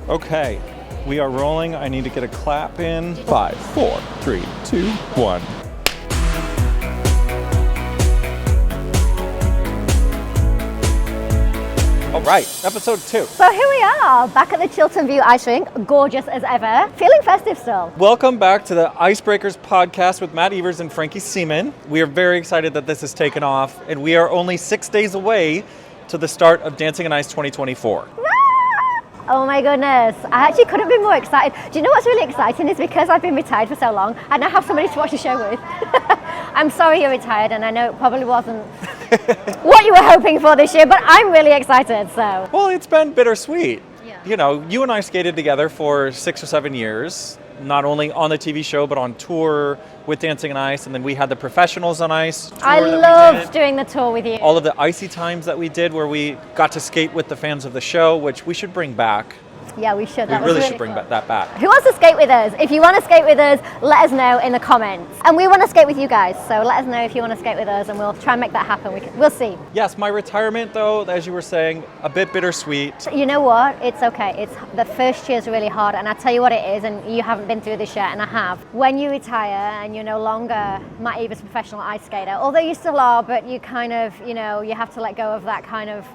Okay, we are rolling. I need to get a clap in. 5, 4, 3, 2, 1. All right, episode 2. So here we are, back at the Chiltern View Ice Rink, gorgeous as ever, feeling festive still. Welcome back to the Icebreakers podcast with Matt Evers and Frankie Seaman. We are very excited that this has taken off, and we are only 6 days away to the start of Dancing on Ice 2024. Oh my goodness, I actually couldn't be more excited. Do you know what's really exciting is because I've been retired for so long, I now have somebody to watch the show with. I'm sorry you're retired, and I know it probably wasn't what you were hoping for this year, but I'm really excited, so. Well, it's been bittersweet. Yeah. You know, you and I skated together for 6 or 7 years, not only on the TV show, but on tour with Dancing on Ice, and then we had the Professionals on Ice tour I loved doing the tour with you. all of the icy times that we did where we got to skate with the fans of the show, which we should bring back. Yeah, we should. We That was really should bring fun. that back. Who wants to skate with us? If you want to skate with us, let us know in the comments. And we want to skate with you guys, so let us know if you want to skate with us, and we'll try and make that happen. We'll see. Yes, my retirement, though, as you were saying, a bit bittersweet. You know what? It's okay. It's the first year's really hard, and I tell you what it is, and you haven't been through this yet, and I have. When you retire and you're no longer Matt Evers professional ice skater, although you still are, but you kind of, you have to let go of that kind of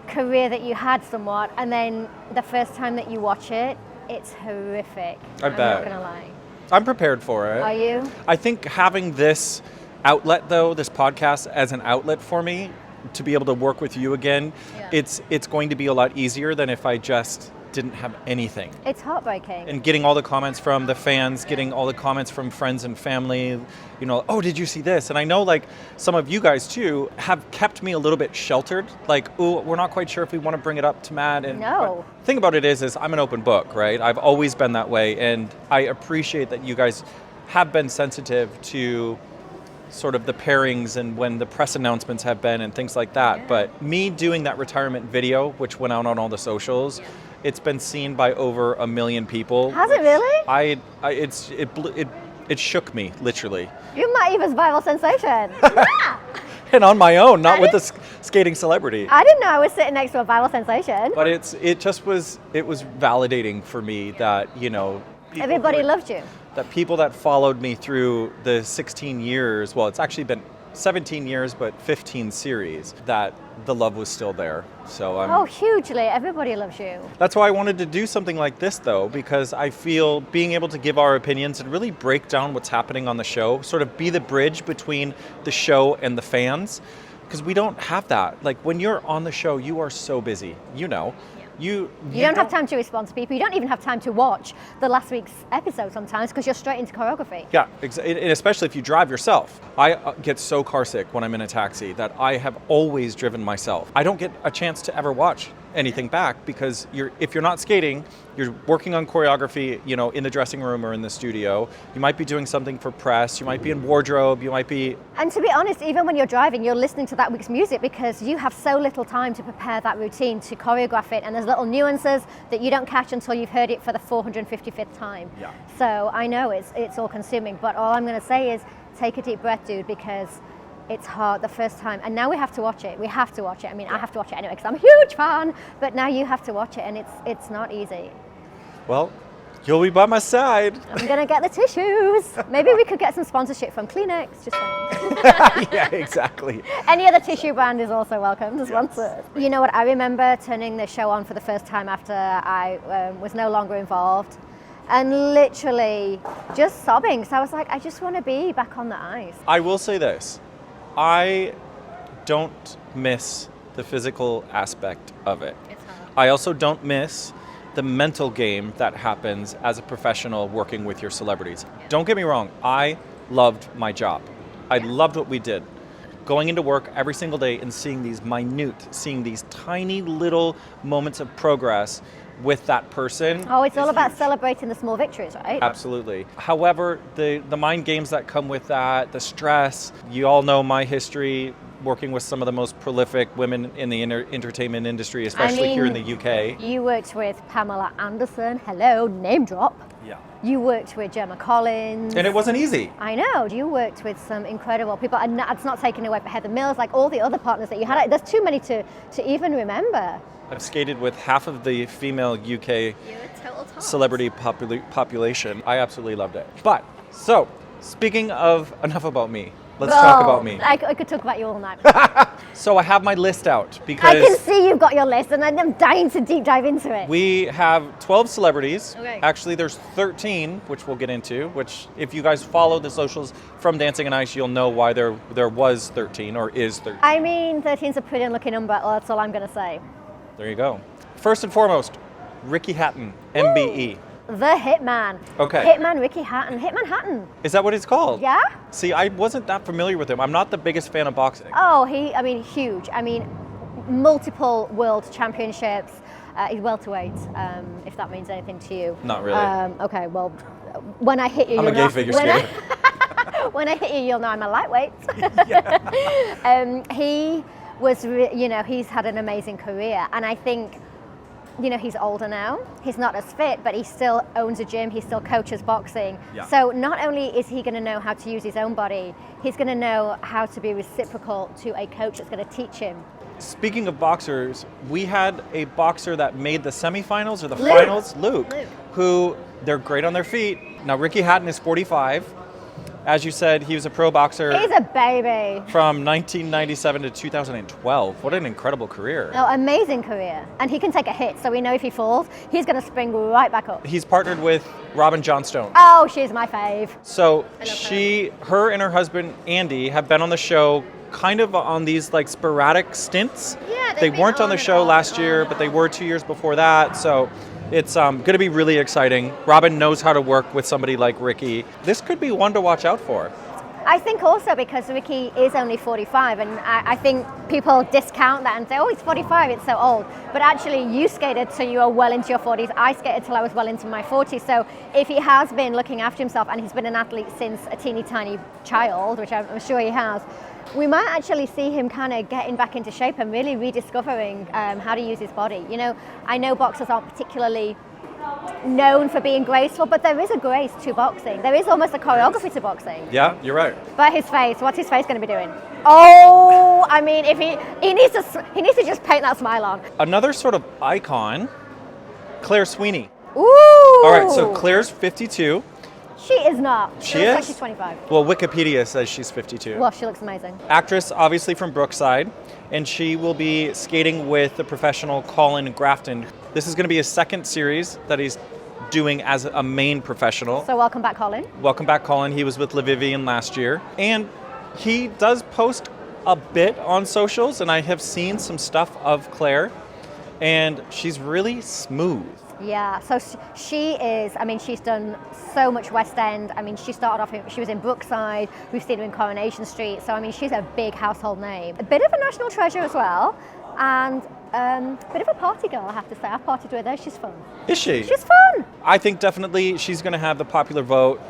career that you had somewhat, and then the first time that you watch it, it's horrific. I bet. I'm not gonna lie. I'm prepared for it. Are you? I think having this outlet, though, this podcast as an outlet for me to be able to work with you again, Yeah. it's going to be a lot easier than if I just didn't have anything. It's heartbreaking. And getting all the comments from the fans, getting all the comments from friends and family, oh, did you see this? And I know like some of you guys too have kept me a little bit sheltered. Like, oh, we're not quite sure if we want to bring it up to Matt. And No. the thing about it is I'm an open book, right? I've always been that way. And I appreciate that you guys have been sensitive to sort of the pairings and when the press announcements have been and things like that. Yeah. But me doing that retirement video, which went out on all the socials, it's been seen by over 1 million people. Has it really? It shook me, literally. You're Matt Evers' viral sensation. And on my own, not with a skating celebrity. I didn't know I was sitting next to a viral sensation. But it was validating for me that, people Everybody who- loved you. that people that followed me through the 16 years, well, it's actually been 17 years, but 15 series, that the love was still there. So Oh, hugely. Everybody loves you. that's why I wanted to do something like this, though, because I feel being able to give our opinions and really break down what's happening on the show, sort of be the bridge between the show and the fans, because we don't have that. Like, when you're on the show, you are so busy, You You don't have time to respond to people. You don't even have time to watch the last week's episode sometimes because you're straight into choreography. Yeah, and especially if you drive yourself. I get so car sick when I'm in a taxi that I have always driven myself. I don't get a chance to ever watch anything back because if you're not skating, you're working on choreography, in the dressing room or in the studio. You might be doing something for press. You might be in wardrobe. You might be... And to be honest, even when you're driving, you're listening to that week's music because you have so little time to prepare that routine, to choreograph it, and there's little nuances that you don't catch until you've heard it for the 455th time. Yeah. So I know it's all consuming, but all I'm going to say is take a deep breath, dude, because it's hard the first time, and now we have to watch it. We have to watch it. I mean, I have to watch it anyway because I'm a huge fan, but now you have to watch it, and it's not easy. Well, you'll be by my side. I'm going to get the tissues. Maybe we could get some sponsorship from Kleenex. Just saying. Yeah, exactly. Any other tissue brand is also welcome to sponsor. You know what? I remember turning the show on for the first time after I was no longer involved, and literally just sobbing. So I was like, I just want to be back on the ice. I will say this. I don't miss the physical aspect of it. It's hard. I also don't miss the mental game that happens as a professional working with your celebrities. Don't get me wrong, I loved my job. I loved what we did. Going into work every single day and seeing these tiny little moments of progress with that person. Oh, it's all is about huge. celebrating the small victories, right? Absolutely. However, the mind games that come with that, the stress, you all know my history working with some of the most prolific women in the entertainment industry, especially here in the UK. You worked with Pamela Anderson. Hello, name drop. Yeah. You worked with Gemma Collins. And it wasn't easy. I know. You worked with some incredible people. And that's not taking away from Heather Mills, like all the other partners that you had. There's too many to even remember. I've skated with half of the female UK You're a total top. celebrity population. I absolutely loved it. But, so, speaking of enough about me, let's talk about me. I could talk about you all night. So I have my list out I can because see you've got your list, and I'm dying to deep dive into it. we have 12 celebrities. Okay. Actually, there's 13, which we'll get into, which if you guys follow the socials from Dancing on Ice, you'll know why there was 13 or is 13. I mean, 13's a pretty looking number, that's all I'm going to say. There you go. First and foremost, Ricky Hatton, MBE. The Hitman. Okay. Hitman Ricky Hatton. Hitman Hatton. Is that what it's called? Yeah? See, I wasn't that familiar with him. I'm not the biggest fan of boxing. Oh, huge. I mean, multiple world championships. He's welterweight, if that means anything to you. Not really. Okay, well, when I hit you, I'm a gay figure skater. When I hit you, you'll know I'm a lightweight. He was, he's had an amazing career, and I think, he's older now. He's not as fit, but he still owns a gym. He still coaches boxing. Yeah. So not only is he going to know how to use his own body, he's going to know how to be reciprocal to a coach that's going to teach him. Speaking of boxers, we had a boxer that made the semifinals or the Luke. finals, Luke, who they're great on their feet. Now, Ricky Hatton is 45. As you said, he was a pro boxer He's a baby. from 1997 to 2012. What an incredible career. Oh, amazing career. And he can take a hit, so we know if he falls, he's going to spring right back up. He's partnered with Robin Johnstone. Oh, she's my fave. So her and her husband, Andy, have been on the show kind of on these like sporadic stints. Yeah, they weren't on the show last year, but they were 2 years before that. So it's going to be really exciting. Robin knows how to work with somebody like Ricky. This could be one to watch out for. I think also because Ricky is only 45, and I think people discount that and say, oh, he's 45, it's so old. But actually, you skated till you were well into your 40s. I skated till I was well into my 40s. So if he has been looking after himself, and he's been an athlete since a teeny tiny child, which I'm sure he has, we might actually see him kind of getting back into shape and really rediscovering how to use his body. I know boxers aren't particularly known for being graceful, but there is a grace to boxing. There is almost a choreography to boxing. Yeah, you're right. But his face, what's his face going to be doing? Oh, I mean, if he needs to just paint that smile on. Another sort of icon, Claire Sweeney. Ooh. All right, so Claire's 52. She is not. She looks is? like she's 25. Well, Wikipedia says she's 52. Well, she looks amazing. Actress, obviously from Brookside, and she will be skating with the professional Colin Grafton. This is going to be his second series that he's doing as a main professional. So welcome back, Colin. Welcome back, Colin. He was with LaVivian last year. And he does post a bit on socials, and I have seen some stuff of Claire, and she's really smooth. Yeah, so she is, she's done so much West End. She started off, she was in Brookside, we've seen her in Coronation Street, so she's a big household name. A bit of a national treasure as well, and a bit of a party girl, I have to say. I've partied with her, she's fun. Is she? She's fun. I think definitely she's going to have the popular vote,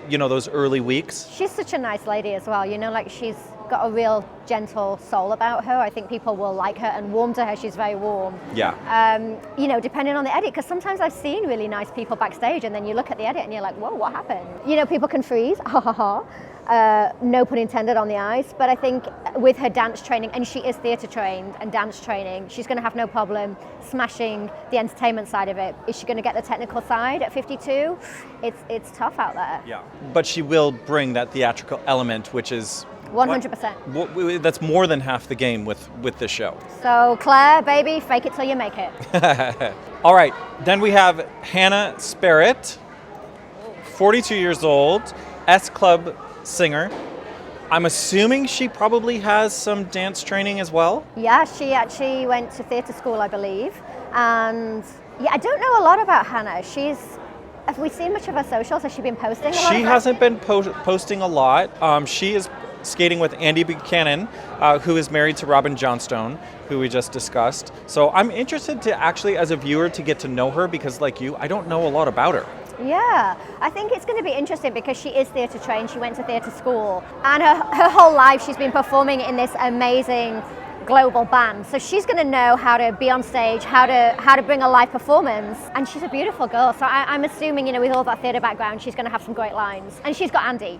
those early weeks. She's such a nice lady as well, she's got a real gentle soul about her. I think people will like her and warm to her. She's very warm. Yeah. Depending on the edit, because sometimes I've seen really nice people backstage and then you look at the edit and you're like, whoa, what happened? People can freeze, ha ha ha. No pun intended on the ice, but I think with her dance training, and she is theatre trained and dance training, she's going to have no problem smashing the entertainment side of it. Is she going to get the technical side at 52? It's tough out there. Yeah. But she will bring that theatrical element, which is 100%. That's more than half the game with this show. So Claire, baby, fake it till you make it. All right, then we have Hannah Sparrett, 42 years old, S Club singer. I'm assuming she probably has some dance training as well? Yeah, she actually went to theatre school, I believe. And I don't know a lot about Hannah. Have we seen much of her socials? Has she been posting a lot? She hasn't been posting a lot. She is skating with Andy Buchanan, who is married to Robin Johnstone, who we just discussed. So I'm interested to actually, as a viewer, to get to know her because, like you, I don't know a lot about her. Yeah, I think it's going to be interesting because she is theatre trained. She went to theatre school, and her whole life she's been performing in this amazing global band. So she's going to know how to be on stage, how to bring a live performance, and she's a beautiful girl. So I'm assuming, with all that theatre background, she's going to have some great lines. And she's got Andy.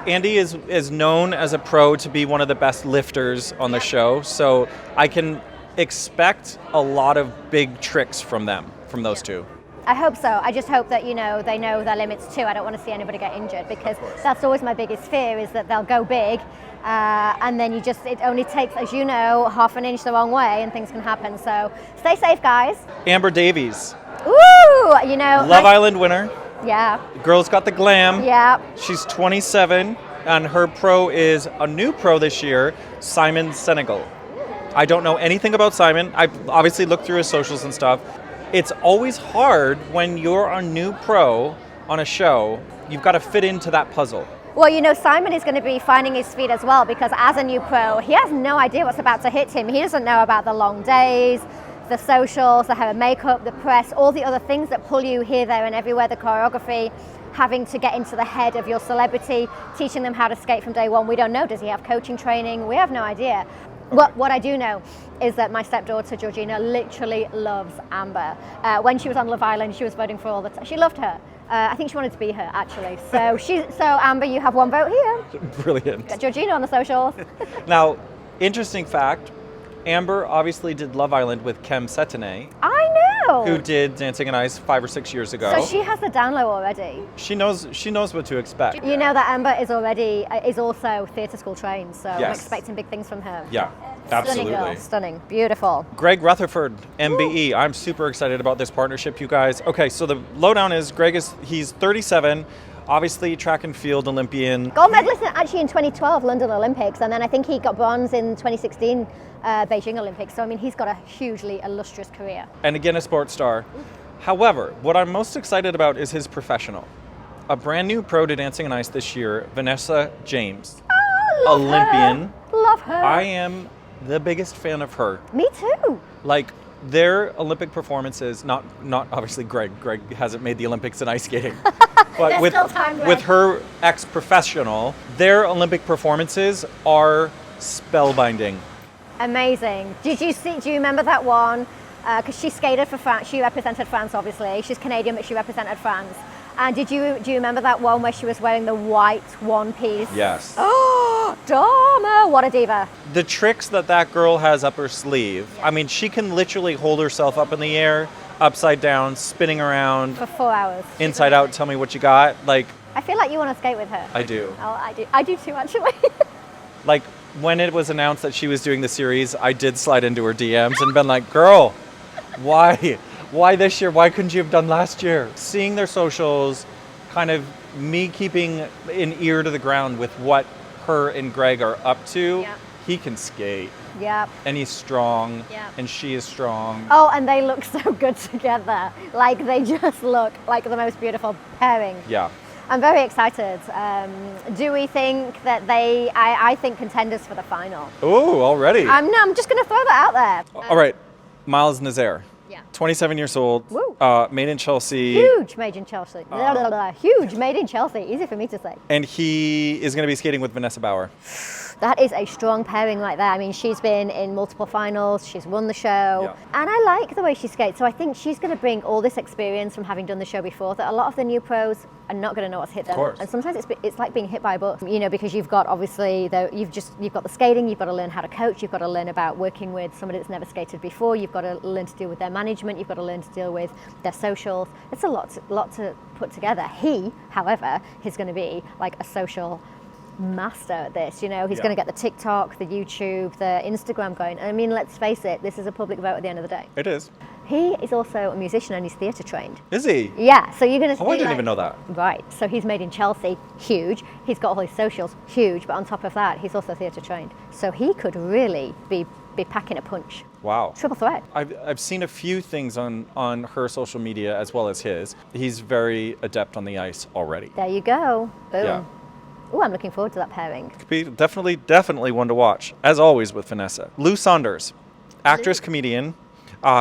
Andy is known as a pro to be one of the best lifters on the show. So I can expect a lot of big tricks from those two. I hope so. I just hope that, they know their limits too. I don't want to see anybody get injured, because that's always my biggest fear, is that they'll go big and then it only takes, as you know, half an inch the wrong way and things can happen. So stay safe, guys. Amber Davies. Ooh, Love Island winner. Yeah. Girl's got the glam. Yeah. She's 27 and her pro is a new pro this year, Simon Senegal. I don't know anything about Simon. I obviously looked through his socials and stuff. It's always hard when you're a new pro on a show. You've got to fit into that puzzle. Well, Simon is going to be finding his feet as well, because as a new pro, he has no idea what's about to hit him. He doesn't know about the long days, the socials, the hair and makeup, the press, all the other things that pull you here, there and everywhere, the choreography, having to get into the head of your celebrity, teaching them how to skate from day one. We don't know. Does he have coaching training? We have no idea. Okay. What I do know is that my stepdaughter, Georgina, literally loves Amber. When she was on Love Island, she was voting for all the time. She loved her. I think she wanted to be her, actually. So Amber, you have one vote here. Brilliant. Got Georgina on the socials. Now, interesting fact, Amber obviously did Love Island with Kem Setene. I know. Who did Dancing on Ice 5 or 6 years ago. So she has the down low already. She knows what to expect. You know that Amber is also theatre school trained, so Yes. I'm expecting big things from her. Yeah, absolutely. Stunning girl, stunning, beautiful. Greg Rutherford, MBE. I'm super excited about this partnership, you guys. Okay, so the lowdown is he's 37, obviously track and field Olympian. Gold medalist actually in 2012 London Olympics, and then I think he got bronze in 2016 Beijing Olympics. So I mean, he's got a hugely illustrious career. And again, a sports star. However, what I'm most excited about is his professional. A brand new pro to Dancing on Ice this year, Vanessa James. Love Olympian. Her. Love her. I am the biggest fan of her. Me too. Like, their Olympic performances, not obviously Greg hasn't made the Olympics in ice skating, but with her ex-professional, their Olympic performances are spellbinding. Amazing. Do you remember that one? Because she skated for France, she represented France obviously. She's Canadian, but she represented France. And do you remember that one where she was wearing the white one piece? Yes. Oh, Dharma, what a diva. The tricks that girl has up her sleeve, I mean, she can literally hold herself up in the air, upside down, spinning around. For 4 hours. Inside out, tell me what you got. Like, I feel like you want to skate with her. I do. Oh, I do too, actually. Like, when it was announced that she was doing the series, I did slide into her DMs and been like, girl, why? Why this year? Why couldn't you have done last year? Seeing their socials, kind of me keeping an ear to the ground with what her and Greg are up to. Yeah. He can skate. Yep. And he's strong. Yep. And she is strong. Oh, and they look so good together. Like, they just look like the most beautiful pairing. Yeah. I'm very excited. Do we think that I think contenders for the final. Oh, already. I'm just going to throw that out there. All right. Miles Nazaire. Yeah. 27 years old. Woo. Made in Chelsea. Huge made in Chelsea. Huge made in Chelsea. Easy for me to say. And he is going to be skating with Vanessa Bauer. That is a strong pairing like that. I mean, she's been in multiple finals, she's won the show, Yeah. and I like the way she skates. So I think she's going to bring all this experience from having done the show before that a lot of the new pros are not going to know what's hit them. Of course. And sometimes it's like being hit by a bus, because you've got obviously you've got the skating, you've got to learn how to coach, you've got to learn about working with somebody that's never skated before, you've got to learn to deal with their management, you've got to learn to deal with their socials. It's a lot to put together. He, however, is going to be like a social master at this. He's going to get the TikTok, the YouTube, the Instagram going. I mean, let's face it, this is a public vote at the end of the day. It is. He is also a musician and he's theatre trained. Is he? Yeah, so you're going to Oh, I didn't even know that. Right, so he's made in Chelsea, huge. He's got all his socials, huge, but on top of that, he's also theatre trained. So he could really be packing a punch. Wow. Triple threat. I've seen a few things on her social media as well as his. He's very adept on the ice already. There you go. Boom. Yeah. Oh, I'm looking forward to that pairing. Could be definitely one to watch, as always with Vanessa. Lou Saunders, actress, comedian.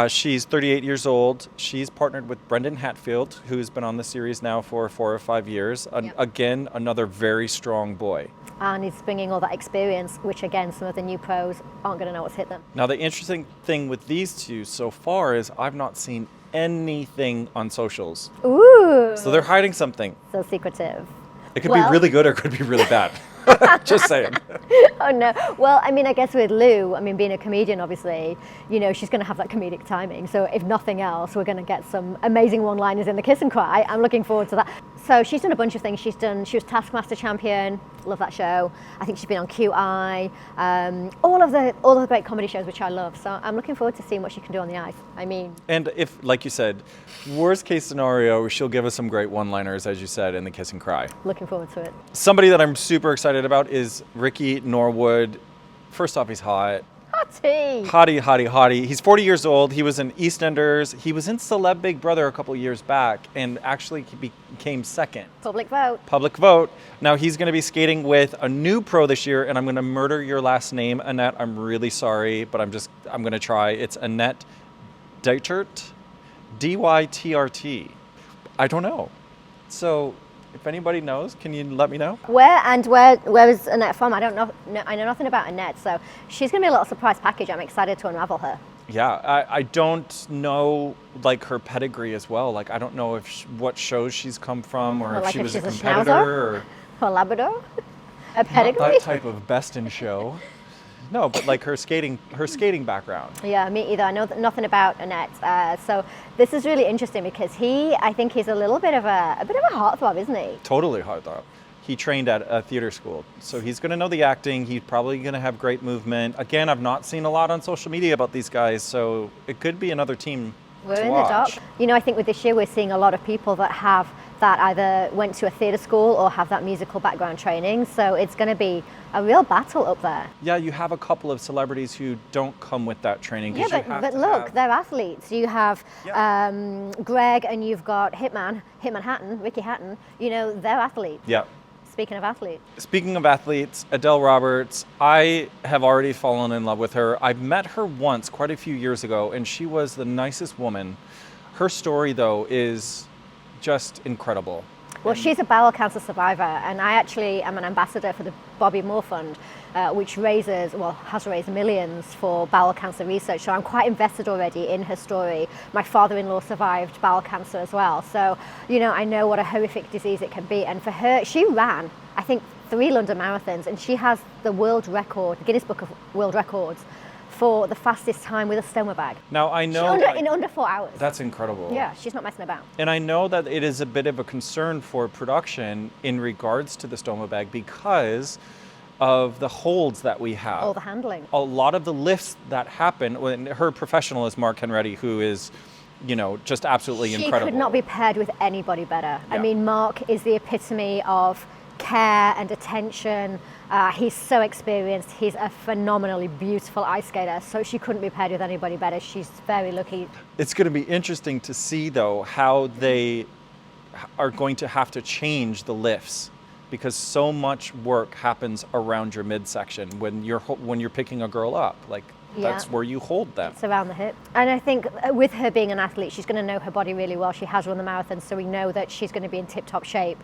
She's 38 years old. She's partnered with Brendan Hatfield, who's been on the series now for 4 or 5 years. Again, another very strong boy. And he's bringing all that experience, which again, some of the new pros aren't going to know what's hit them. Now, the interesting thing with these two so far is I've not seen anything on socials. Ooh. So they're hiding something. So secretive. It could be really good or it could be really bad. Just saying. Oh no. Well, I mean, I guess with Lou, I mean, being a comedian, obviously, you know, she's going to have that comedic timing. So if nothing else, we're going to get some amazing one-liners in the Kiss and Cry. I'm looking forward to that. So she's done a bunch of things. She was Taskmaster champion. Love that show. I think she's been on QI. All of the great comedy shows, which I love. So I'm looking forward to seeing what she can do on the ice. I mean, And if, like you said, worst case scenario, she'll give us some great one-liners, as you said, in the Kiss and Cry. looking forward to it. Somebody that I'm super excited about is Ricky Norwood. First off, he's hot. Hottie. Hottie, hottie, hottie. He's 40 years old. He was in EastEnders. He was in Celeb Big Brother a couple years back and actually he became second. Public vote. Public vote. Now he's going to be skating with a new pro this year, and I'm going to murder your last name, Annette. I'm really sorry, but I'm going to try. It's Annette Dytert. D-Y-T-R-T. I don't know. So if anybody knows, can you let me know? Where is Annette from? I don't know. No, I know nothing about Annette, so she's going to be a little surprise package. I'm excited to unravel her. Yeah, I don't know like her pedigree as well. Like I don't know if what shows she's come from, or if she was a competitor, or Labrador. A not pedigree. that type of best in show. No, but like her skating background. Yeah, me either. I know nothing about Annette. So this is really interesting because I think he's a little bit of a heartthrob, isn't he? Totally heartthrob. He trained at a theater school, so he's going to know the acting. He's probably going to have great movement. Again, I've not seen a lot on social media about these guys, so it could be another team We're to in watch. the dark. You know, I think with this year we're seeing a lot of people that have that either went to a theatre school or have that musical background training. So it's going to be a real battle up there. Yeah, you have a couple of celebrities who don't come with that training. Yeah, but look, they're athletes. You have Greg and you've got Hitman Hatton, Ricky Hatton. You know, they're athletes. Yeah. Speaking of athletes. Speaking of athletes, Adele Roberts, I have already fallen in love with her. I met her once quite a few years ago, and she was the nicest woman. Her story, though, is just incredible. Well, she's a bowel cancer survivor, and I actually am an ambassador for the Bobby Moore Fund, which has raised millions for bowel cancer research. So I'm quite invested already in her story. My father-in-law survived bowel cancer as well. So, you know, I know what a horrific disease it can be. And for her, she ran, I think, 3 London marathons, and she has the world record, the Guinness Book of World Records, for the fastest time with a stoma bag. Now, I know... in under 4 hours. That's incredible. Yeah, she's not messing about. And I know that it is a bit of a concern for production in regards to the stoma bag because of the holds that we have. All the handling. A lot of the lifts that happen, when her professional is Mark Henretti, who is, you know, just absolutely incredible. She could not be paired with anybody better. Yeah. I mean, Mark is the epitome of care and attention. He's so experienced. He's a phenomenally beautiful ice skater, so she couldn't be paired with anybody better. She's very lucky. It's going to be interesting to see, though, how they are going to have to change the lifts, because so much work happens around your midsection when you're picking a girl up. Like, that's where you hold them. It's around the hip. And I think with her being an athlete, she's going to know her body really well. She has run the marathon, so we know that she's going to be in tip-top shape.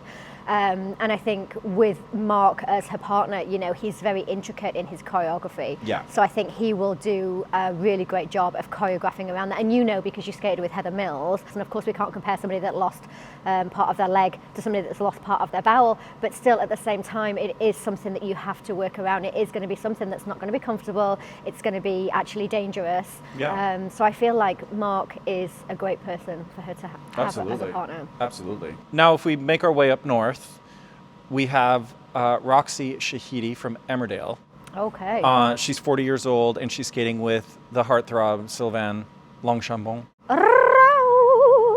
And I think with Mark as her partner, you know, he's very intricate in his choreography. Yeah. So I think he will do a really great job of choreographing around that. And you know, because you skated with Heather Mills, and of course we can't compare somebody that lost part of their leg to somebody that's lost part of their bowel, but still at the same time, it is something that you have to work around. It is going to be something that's not going to be comfortable. It's going to be actually dangerous. Yeah. So I feel like Mark is a great person for her to have as a partner. Absolutely. Now, if we make our way up north, we have Roxy Shahidi from Emmerdale. Okay. She's 40 years old, and she's skating with the heartthrob Sylvain Longchambon.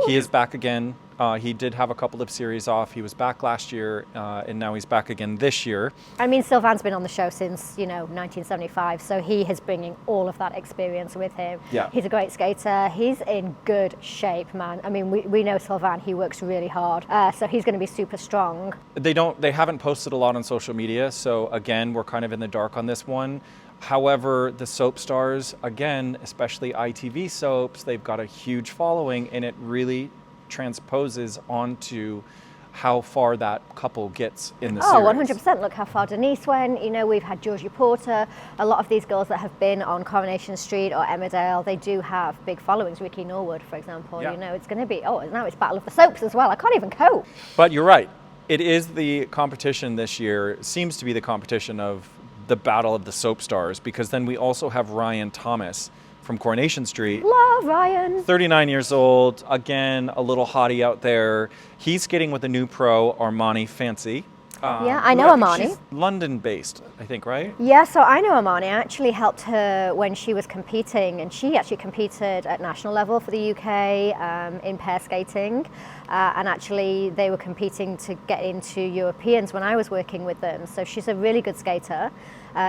He is back again. He did have a couple of series off. He was back last year, and now he's back again this year. I mean, Sylvain's been on the show since, 1975, so he is bringing all of that experience with him. Yeah. He's a great skater. He's in good shape, man. I mean, we know Sylvain. He works really hard, so he's going to be super strong. They haven't posted a lot on social media, so again, we're kind of in the dark on this one. However, the soap stars, again, especially ITV soaps, they've got a huge following, and it really transposes onto how far that couple gets in the series. 100%. Look how far Denise went. You know, we've had Georgie Porter. A lot of these girls that have been on Coronation Street or Emmerdale, they do have big followings. Ricky Norwood, for example. Yeah. You know, it's going to be, now it's Battle of the Soaps as well. I can't even cope. But you're right. It is the competition this year, seems to be the competition of the battle of the soap stars, because then we also have Ryan Thomas from Coronation Street. Love Ryan. 39 years old, again, a little hottie out there. He's skating with the new pro, Armani Fancy. Yeah, I know Armani. She's London-based, I think, right? Yeah, so I know Armani. I actually helped her when she was competing, and she actually competed at national level for the UK in pair skating. And actually, they were competing to get into Europeans when I was working with them. So she's a really good skater.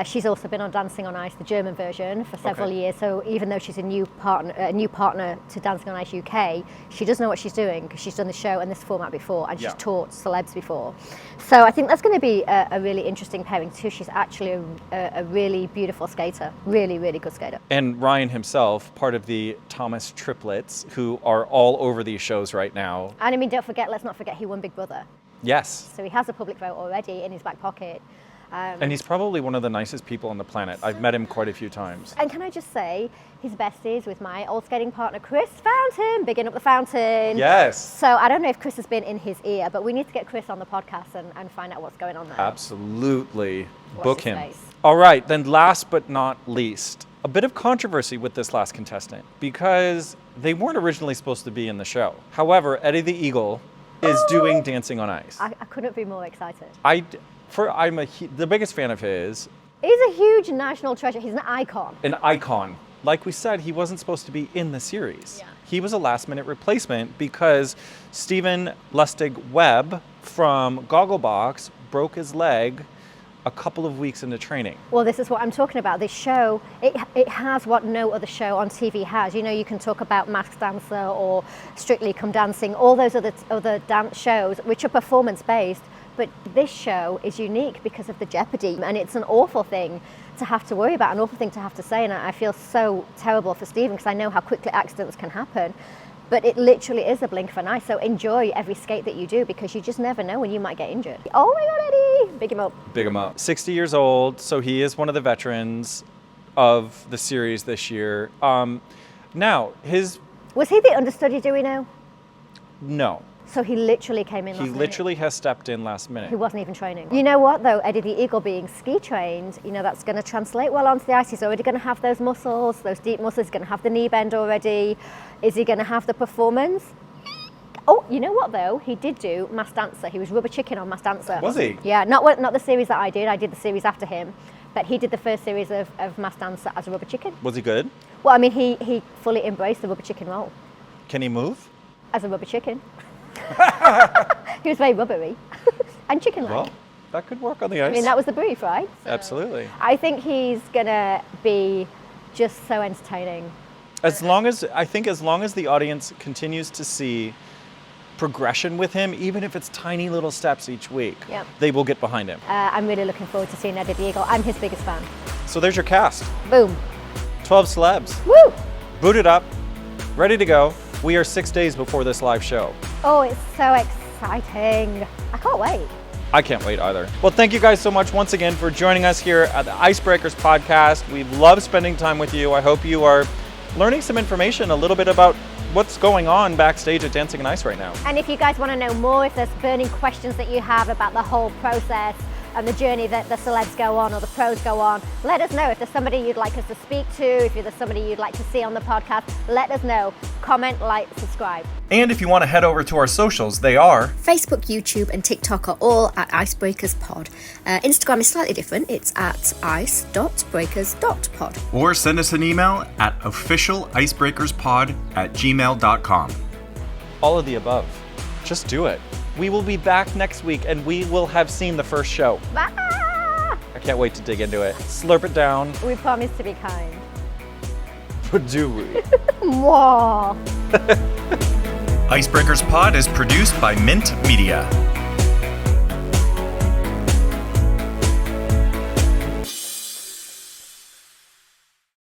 She's also been on Dancing on Ice, the German version, for several years. So even though she's a new partner to Dancing on Ice UK, she does know what she's doing because she's done the show and this format before, and she's taught celebs before. So I think that's going to be a really interesting pairing too. She's actually a really beautiful skater, really, really good skater. And Ryan himself, part of the Thomas triplets, who are all over these shows right now. And I mean, let's not forget he won Big Brother. Yes. So he has a public vote already in his back pocket. And he's probably one of the nicest people on the planet. I've met him quite a few times. And can I just say, his besties with my old skating partner, Chris Fountain, bigging up the Fountain. Yes. So I don't know if Chris has been in his ear, but we need to get Chris on the podcast and find out what's going on there. Absolutely. Watch Book his him. face. All right, then last but not least, a bit of controversy with this last contestant because they weren't originally supposed to be in the show. However, Eddie the Eagle is doing Dancing on Ice. I couldn't be more excited. I'm the biggest fan of his. He's a huge national treasure. He's an icon. An icon. Like we said, he wasn't supposed to be in the series. Yeah. He was a last-minute replacement because Stephen Lustig-Webb from Gogglebox broke his leg a couple of weeks into training. Well, this is what I'm talking about. This show, it has what no other show on TV has. You know, you can talk about Masked Dancer or Strictly Come Dancing, all those other dance shows, which are performance-based. But this show is unique because of the jeopardy, and it's an awful thing to have to worry about, an awful thing to have to say, and I feel so terrible for Stephen because I know how quickly accidents can happen. But it literally is a blink of an eye, so enjoy every skate that you do because you just never know when you might get injured. Oh my God, Eddie! Big him up. Big him up. 60 years old, so he is one of the veterans of the series this year. Now, Was he the understudy, do we know? No. So he literally came in last minute. He literally has stepped in last minute. He wasn't even training. You know what though, Eddie the Eagle being ski trained, you know, that's going to translate well onto the ice. He's already going to have those muscles, those deep muscles. He's going to have the knee bend already. Is he going to have the performance? Oh, you know what though? He did do Masked Dancer. He was rubber chicken on Masked Dancer. Was he? Yeah, not the series that I did. I did the series after him. But he did the first series of Masked Dancer as a rubber chicken. Was he good? Well, I mean, he fully embraced the rubber chicken role. Can he move? As a rubber chicken. He was very rubbery and chicken-like. Well, that could work on the ice. I mean, that was the brief, right? Absolutely. I think he's gonna be just so entertaining. As long as the audience continues to see progression with him, even if it's tiny little steps each week, they will get behind him. I'm really looking forward to seeing Eddie the Eagle. I'm his biggest fan. So there's your cast. Boom. 12 celebs. Woo! Booted up, ready to go. We are 6 days before this live show. Oh, it's so exciting. I can't wait. I can't wait either. Well, thank you guys so much once again for joining us here at the Icebreakers podcast. We love spending time with you. I hope you are learning some information, a little bit about what's going on backstage at Dancing on Ice right now. And if you guys want to know more, if there's burning questions that you have about the whole process and the journey that the celebs go on or the pros go on, let us know. If there's somebody you'd like us to speak to, if there's somebody you'd like to see on the podcast, let us know. Comment, like, subscribe. And if you want to head over to our socials, they are Facebook, YouTube, and TikTok are all at Icebreakers Pod. Instagram is slightly different. It's at ice.breakers.pod. Or send us an email at officialicebreakerspod@gmail.com. all of the above. Just do it. We will be back next week and we will have seen the first show. Bye! I can't wait to dig into it. Slurp it down. We promise to be kind. But do we? Mwah! Icebreakers Pod is produced by Mint Media.